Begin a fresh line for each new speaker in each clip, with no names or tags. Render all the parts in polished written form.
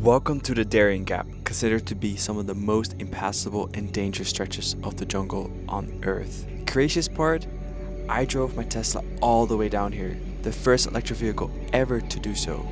Welcome to the Darien Gap, considered to be some of the most impassable and dangerous stretches of the jungle on Earth. Craziest part? I drove my Tesla all the way down here, the first electric vehicle ever to do so.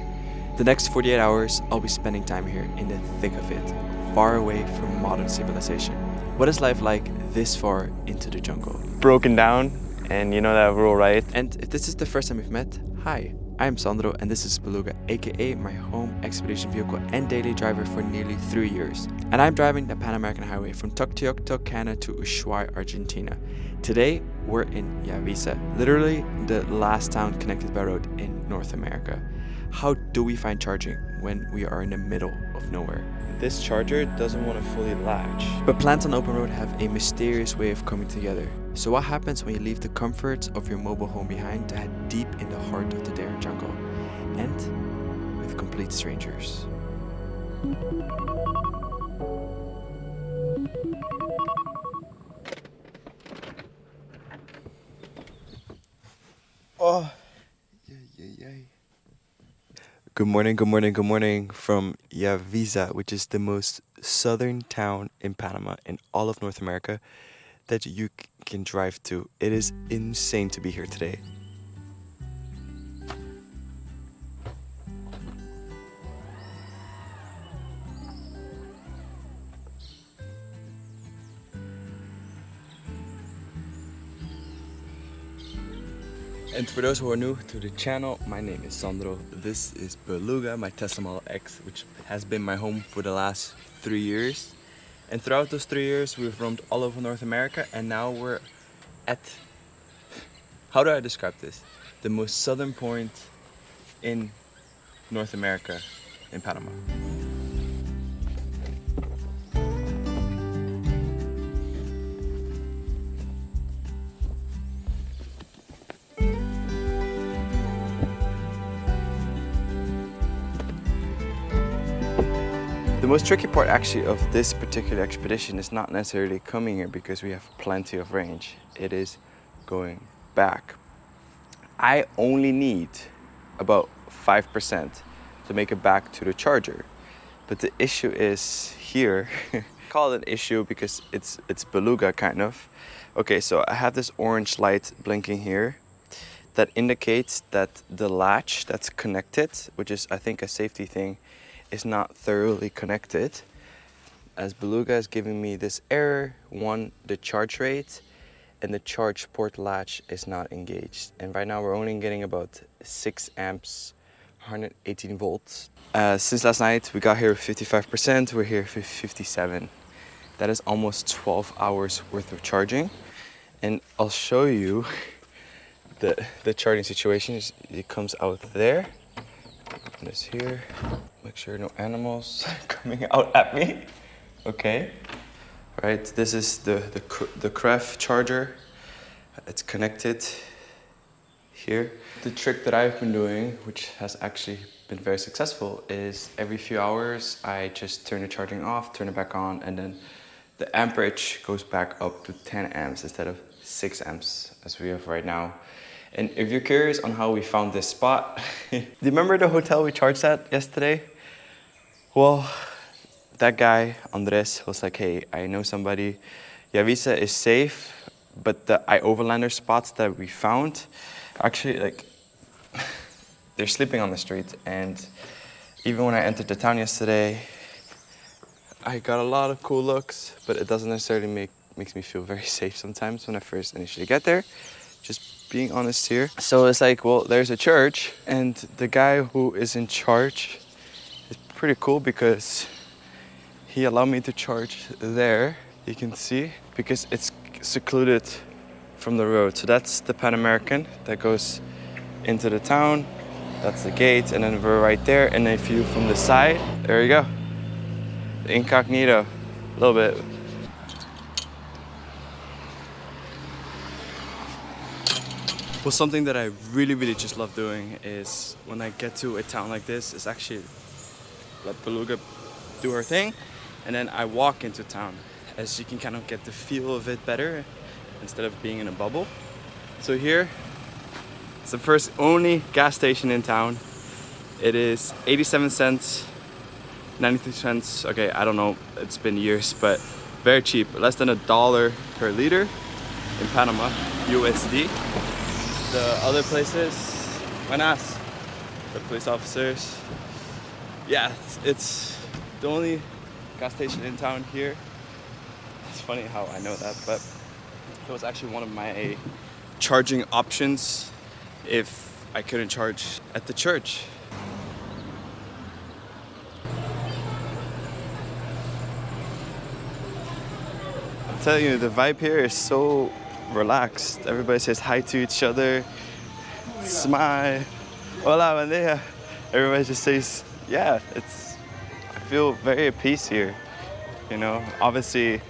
The next 48 hours, I'll be spending time here in the thick of it, far away from modern civilization. What is life like this far into the jungle?
Broken down, and you know that rule, right?
And if this is the first time we've met, hi. I'm Sandro and this is Beluga, aka my home expedition vehicle and daily driver for nearly 3 years. And I'm driving the Pan American Highway from Tucteoc, Canada to Ushuaia, Argentina. Today, we're in Yavisa, literally the last town connected by road in North America. How do we find charging when we are in the middle of nowhere?
This charger doesn't want to fully latch.
But plans on open road have a mysterious way of coming together. So what happens when you leave the comforts of your mobile home behind to head deep in the heart of the Darien jungle and with complete strangers? Oh, yay. Good morning from Yavisa, which is the most southern town in Panama in all of North America that you can drive to. It is insane to be here today. And for those who are new to the channel, my name is Sandro. This is Beluga, my Tesla Model X, which has been my home for the last 3 years. And throughout those 3 years, we've roamed all over North America, and now we're at, how do I describe this? The most southern point in North America, in Panama. The most tricky part actually of this particular expedition is not necessarily coming here because we have plenty of range. It is going back. I only need about 5% to make it back to the charger. But the issue is here, I call it an issue because it's Beluga kind of. Okay, so I have this orange light blinking here that indicates that the latch that's connected, which is I think a safety thing, is not thoroughly connected, as Beluga is giving me this error. One, the charge rate and the charge port latch is not engaged. And right now we're only getting about 6 amps, 118 volts. Since last night we got here with 55%, we're here with 57. That is almost 12 hours worth of charging. And I'll show you the charging situation. It comes out there. Open this here. Make sure no animals coming out at me. Okay. Right, this is the Cref charger. It's connected here. The trick that I've been doing, which has actually been very successful, is every few hours I just turn the charging off, turn it back on, and then the amperage goes back up to 10 amps instead of 6 amps as we have right now. And if you're curious on how we found this spot, do you remember the hotel we charged at yesterday? Well, that guy, Andrei, was like, hey, I know somebody. Yavisa is safe, but the overlander spots that we found, actually, like, they're sleeping on the street. And even when I entered the town yesterday, I got a lot of cool looks, but it doesn't necessarily makes me feel very safe sometimes when I first initially get there. Just being honest here. So it's like, well, there's a church, and the guy who is in charge is pretty cool because he allowed me to charge there. You can see, because it's secluded from the road. So that's the Pan American that goes into the town. That's the gate, and then we're right there. And if you from the side, there you go. The incognito, a little bit. Well, something that I really just love doing is when I get to a town like this, is actually let Beluga do her thing, and then I walk into town, as you can kind of get the feel of it better instead of being in a bubble. So here, it's the first only gas station in town. It is 87 cents 93 cents. Okay, I don't know, it's been years, but very cheap. Less than $1 per liter in Panama, USD. The other places, buenas, the police officers. Yeah, it's the only gas station in town here. It's funny how I know that, but it was actually one of my charging options if I couldn't charge at the church. I'm telling you, the vibe here is so relaxed. Everybody says hi to each other, smile, hola, bandeja. Everybody just says, yeah, I feel very at peace here. You know, obviously,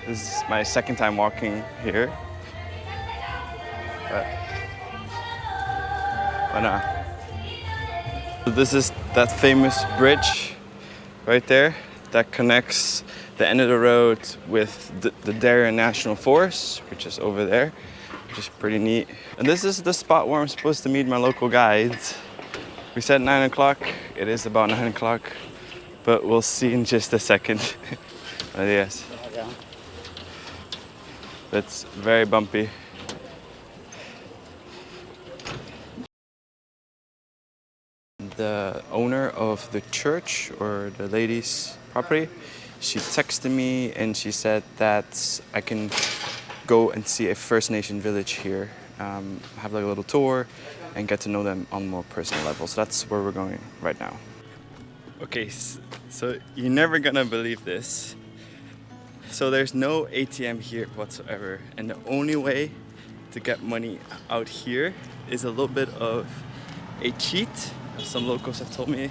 this is my second time walking here. But nah. So this is that famous bridge right there that connects the end of the road with the Darien National Forest, which is over there, which is pretty neat. And this is the spot where I'm supposed to meet my local guides. We said 9 o'clock, it is about 9 o'clock, but we'll see in just a second. Yes. It's very bumpy. The owner of the church, or the lady's property, she texted me and she said that I can go and see a First Nation village here, have like a little tour and get to know them on a more personal level. So that's where we're going right now. Okay, so you're never gonna believe this. So there's no ATM here whatsoever, and the only way to get money out here is a little bit of a cheat, as some locals have told me.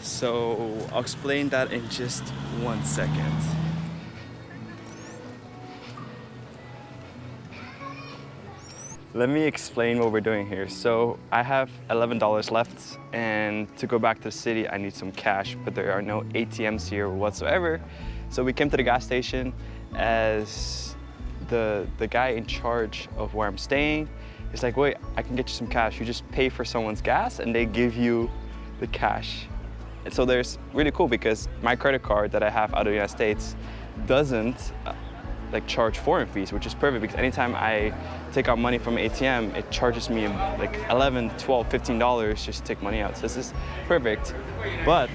So I'll explain that in just 1 second. Let me explain what we're doing here. So I have $11 left, and to go back to the city I need some cash, but there are no ATMs here whatsoever. So we came to the gas station as the guy in charge of where I'm staying is like, wait, I can get you some cash. You just pay for someone's gas and they give you the cash. And so there's really cool because my credit card that I have out of the United States doesn't like charge foreign fees, which is perfect because anytime I take out money from an ATM, it charges me like $11, $12, $15 just to take money out. So this is perfect. But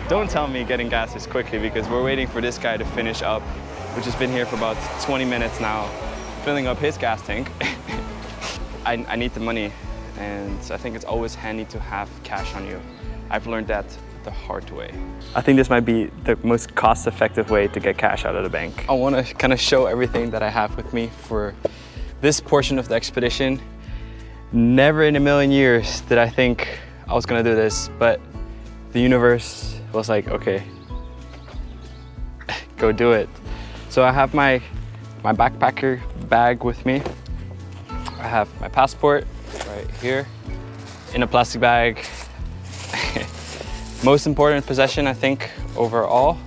don't tell me getting gas is quickly because we're waiting for this guy to finish up, which has been here for about 20 minutes now, filling up his gas tank. I need the money, and I think it's always handy to have cash on you. I've learned that the hard way. I think this might be the most cost-effective way to get cash out of the bank. I want to kind of show everything that I have with me for this portion of the expedition. Never in a million years did I think I was going to do this, but the universe was like, okay, go do it. So I have my backpacker bag with me. I have my passport right here in a plastic bag. Most important possession, I think, overall.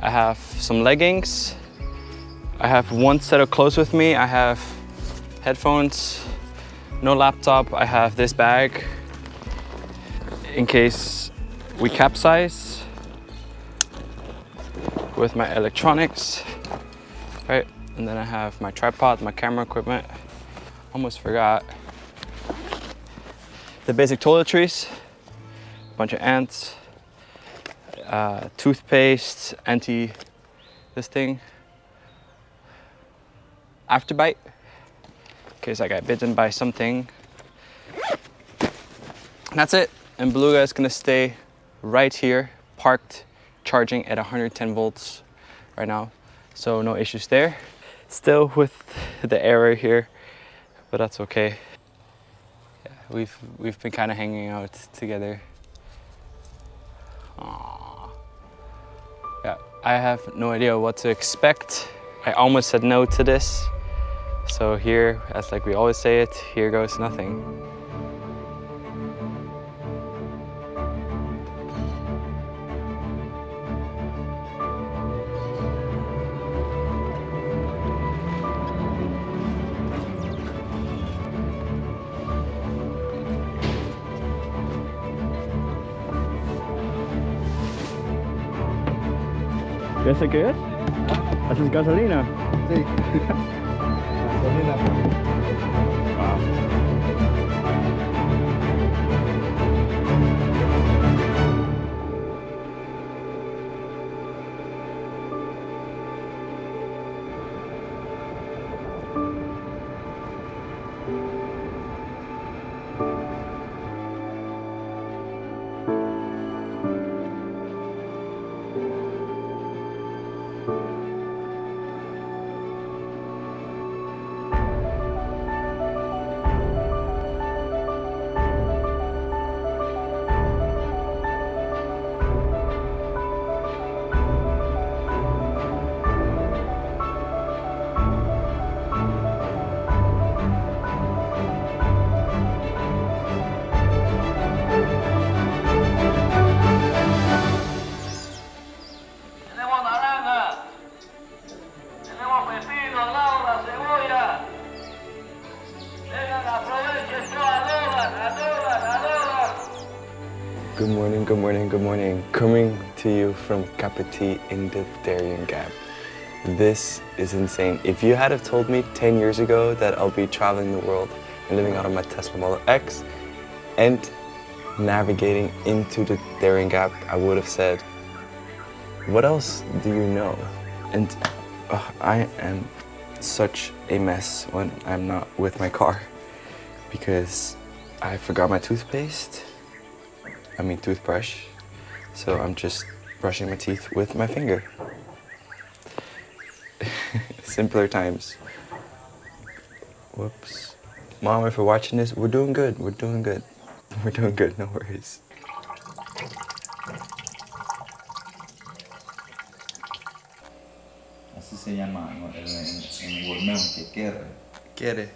I have some leggings. I have one set of clothes with me. I have headphones, no laptop. I have this bag in case we capsize with my electronics, right? And then I have my tripod, my camera equipment. Almost forgot. The basic toiletries, a bunch of ants, toothpaste, this thing, afterbite, in case I got bitten by something. And that's it. And Beluga is gonna stay right here, parked, charging at 110 volts right now. So no issues there. Still with the error here, but that's okay. Yeah, we've been kind of hanging out together. Aww. Yeah, I have no idea what to expect. I almost said no to this. So here, as like we always say it, here goes nothing. ¿Ya sé qué es? ¿Haces gasolina?
Sí. Gasolina.
Tenemos naranja, tenemos pepino, laura, cebolla. Vengan, aprovechen, yo adoban.
Good morning, good morning, good morning. Coming to you from Kapiti in the Darien Gap. This is insane. If you had have told me 10 years ago that I'll be traveling the world and living out of my Tesla Model X and navigating into the Darien Gap, I would have said, what else do you know?
And I am such a mess when I'm not with my car because I forgot my toothbrush. So I'm just brushing my teeth with my finger. Simpler times. Whoops. Mom, if you're watching this, we're doing good. We're doing good. We're doing good, no worries.
Así se llama en Wolmeo, que quiere.
Get it.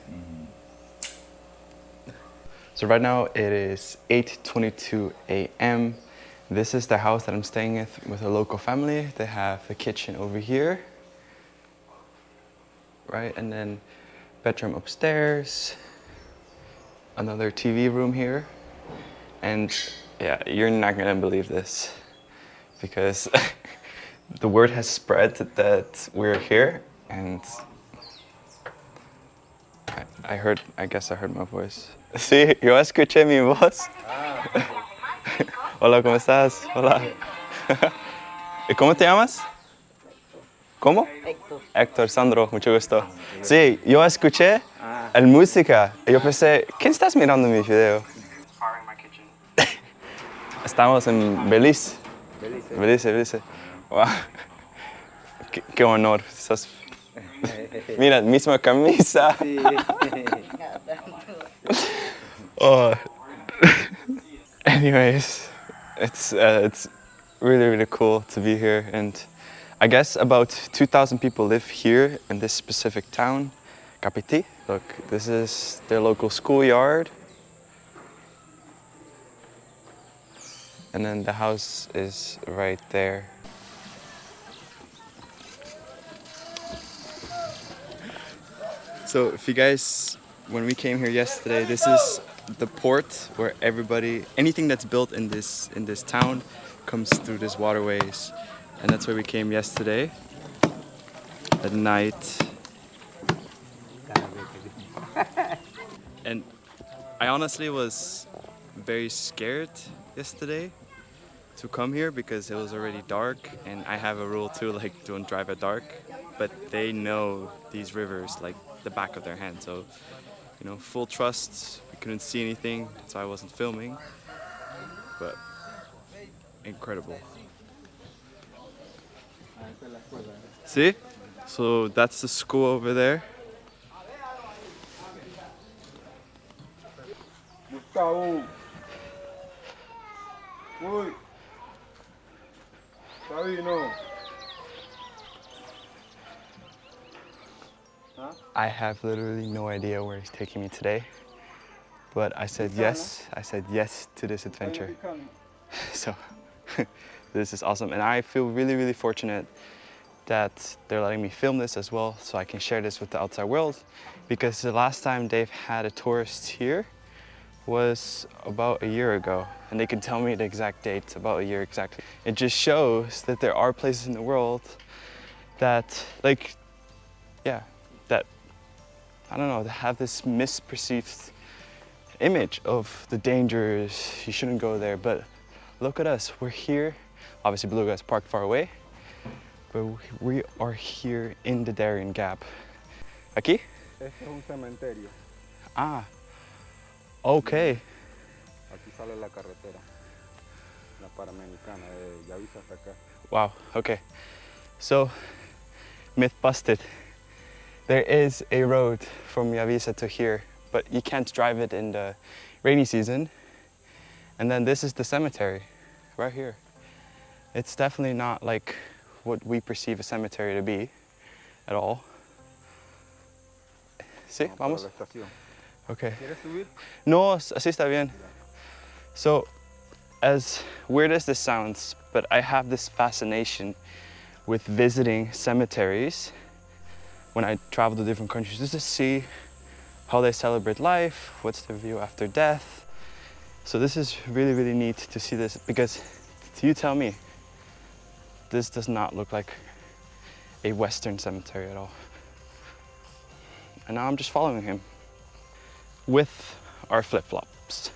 So right now it is 8:22 a.m. This is the house that I'm staying with a local family. They have a kitchen over here, right? And then bedroom upstairs, another TV room here. And yeah, you're not gonna believe this because the word has spread that we're here and I guess I heard my voice. Sí, yo escuché mi voz. Hola, ¿cómo estás? Hola. ¿Y cómo te llamas? ¿Cómo?
Héctor.
Héctor Sandro, mucho gusto. Sí, yo escuché el música y yo pensé, ¿quién estás mirando mi video? Estamos en Belice. Belice. Wow. Qué honor. Mira, misma camisa.
Sí.
Oh. Anyways, it's really cool to be here, and I guess about 2,000 people live here in this specific town, Kapiti. Look, this is their local schoolyard, and then the house is right there. So if you guys, when we came here yesterday, this is the port where anything that's built in this town comes through these waterways, and that's where we came yesterday at night. And I honestly was very scared yesterday to come here because it was already dark, and I have a rule too, like don't drive at dark, but they know these rivers like the back of their hand, so you know, full trust. We couldn't see anything, so I wasn't filming, but incredible. See? So that's the school over there.
Gustavo. Uy. Sabino.
I have literally no idea where he's taking me today, but I said yes. I said yes to this adventure. So this is awesome, and I feel really fortunate that they're letting me film this as well, so I can share this with the outside world, because the last time they've had a tourist here, was about a year ago, and they could tell me the exact date, about a year exactly. It just shows that there are places in the world that, like, yeah, that, I don't know, have this misperceived image of the dangers, you shouldn't go there, but look at us, we're here. Obviously Beluga is parked far away, but we are here in the Darien Gap. Aquí?
Este es un cementerio.
Ah, okay.
Aquí sale la carretera, la Panamericana de Yavisa hasta acá.
Wow, okay. So, myth busted. There is a road from Yavisa to here, but you can't drive it in the rainy season. And then this is the cemetery, right here. It's definitely not like what we perceive a cemetery to be at all. Sí, vamos. Okay.
¿Quieres subir?
No, así está bien. So, as weird as this sounds, but I have this fascination with visiting cemeteries when I travel to different countries, just to see how they celebrate life, what's their view after death. So this is really, really neat to see this, because you tell me, this does not look like a Western cemetery at all. And now I'm just following him with our flip-flops.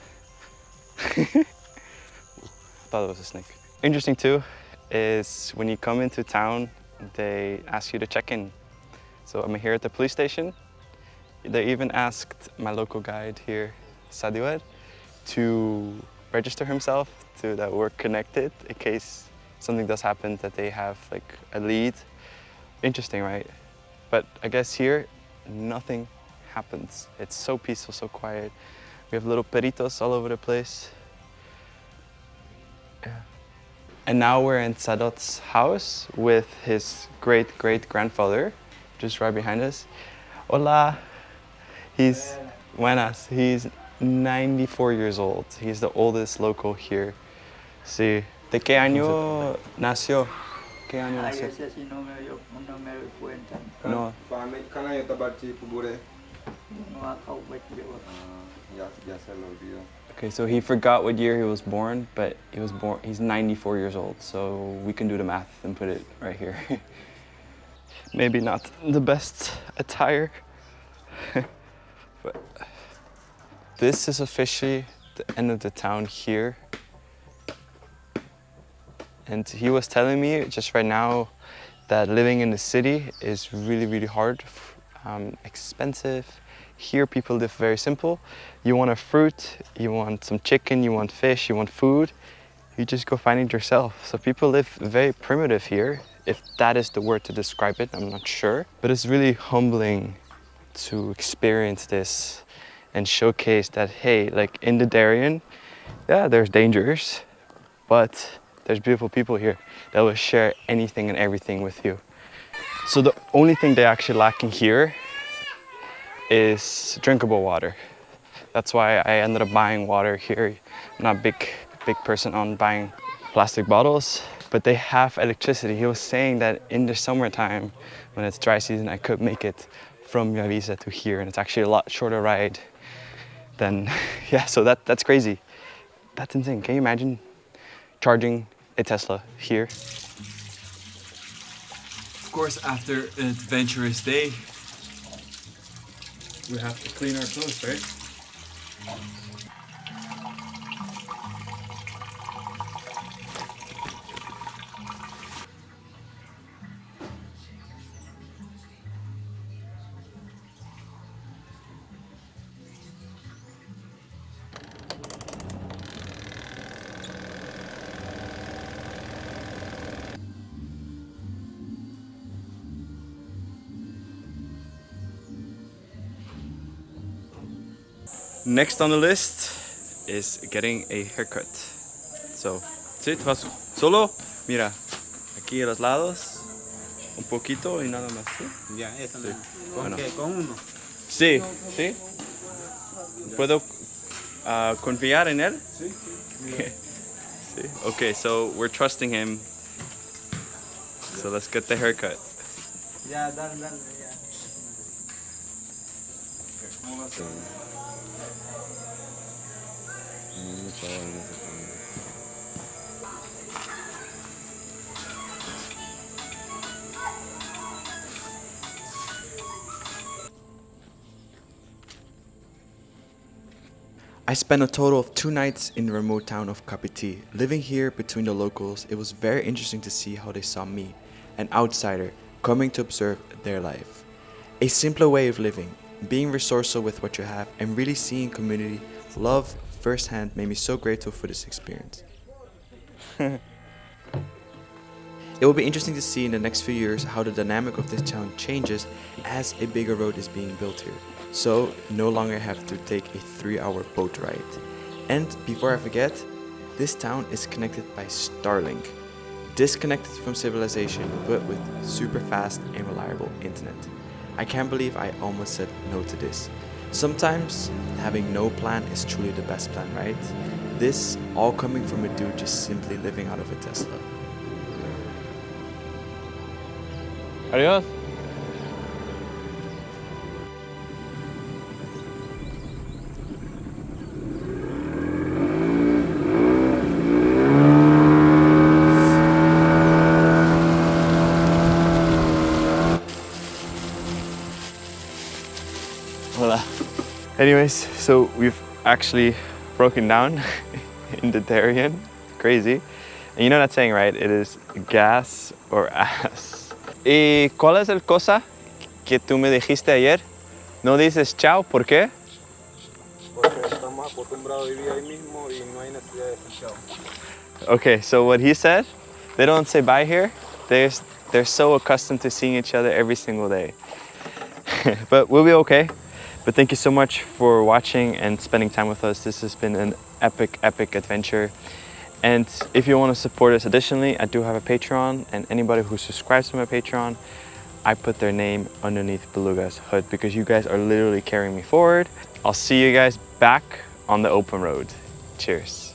Thought it was a snake. Interesting too is when you come into town, they ask you to check in. So I'm here at the police station. They even asked my local guide here, Stuart, to register himself to that we're connected in case something does happen, that they have like a lead. Interesting, right? But I guess here, nothing happens. It's so peaceful, so quiet. We have little peritos all over the place. Yeah. And now we're in Sadot's house with his great-great-grandfather, just right behind us. Hola. He's buenas. He's 94 years old. He's the oldest local here. Sí. ¿De qué año nació? ¿Qué año
Ay,
nació?
ese sí no me doy cuenta.
No.
Kan ayo tabachi pubure?
No acabo de ver.
Ya se lo olvidó.
Okay, so he forgot what year he was born, but he's 94 years old, so we can do the math and put it right here. Maybe not the best attire, but this is officially the end of the town here. And he was telling me just right now that living in the city is really, really hard, expensive. Here people live very simple. You want a fruit, you want some chicken, you want fish, you want food, you just go find it yourself. So people live very primitive here, if that is the word to describe it, I'm not sure. But it's really humbling to experience this and showcase that, hey, like in the Darien, yeah, there's dangers, but there's beautiful people here that will share anything and everything with you. So the only thing they actually lacking here is drinkable water. That's why I ended up buying water here. I'm not a big person on buying plastic bottles, but they have electricity. He was saying that in the summertime, when it's dry season, I could make it from Yavisa to here, and it's actually a lot shorter ride than, yeah, so that's crazy. That's insane. Can you imagine charging a Tesla here? Of course, after an adventurous day, we have to clean our clothes, right? Next on the list is getting a haircut. So, sí, te vas solo. Mira, aquí a los lados, un poquito y nada más. ¿Sí?
Ya, eso
Sí.
¿Con
Bueno.
qué? ¿Con uno?
Sí, sí. ¿Puedo confiar en él?
Sí.
Sí. Okay, so we're trusting him. So let's get the haircut.
Ya, dale, ya.
pensado en ese cambio.
I spent a total of 2 nights in the remote town of Kapiti. Living here between the locals, it was very interesting to see how they saw me, an outsider, coming to observe their life. A simpler way of living, being resourceful with what you have, and really seeing community love firsthand made me so grateful for this experience. It will be interesting to see in the next few years how the dynamic of this town changes as a bigger road is being built here. So no longer have to take a 3-hour boat ride. And before I forget, this town is connected by Starlink. Disconnected from civilization, but with super fast and reliable internet. I can't believe I almost said no to this. Sometimes having no plan is truly the best plan, right? This all coming from a dude just simply living out of a Tesla.
Adios. Hola. Anyways, so we've actually broken down in the Darien. Crazy. And you know that saying, right? It is gas or ass. ¿Y cuál es el cosa que tú me dijiste ayer? No dices chao, ¿por qué?
Porque estamos acostumbrados a vivir ahí mismo y no hay necesidad de decir chao.
Okay, so what he said, they don't say bye here. They're so accustomed to seeing each other every single day. But we'll be okay. But thank you so much for watching and spending time with us. This has been an epic, epic adventure. And if you want to support us additionally, I do have a Patreon, and anybody who subscribes to my Patreon, I put their name underneath Beluga's hood because you guys are literally carrying me forward. I'll see you guys back on the open road. Cheers.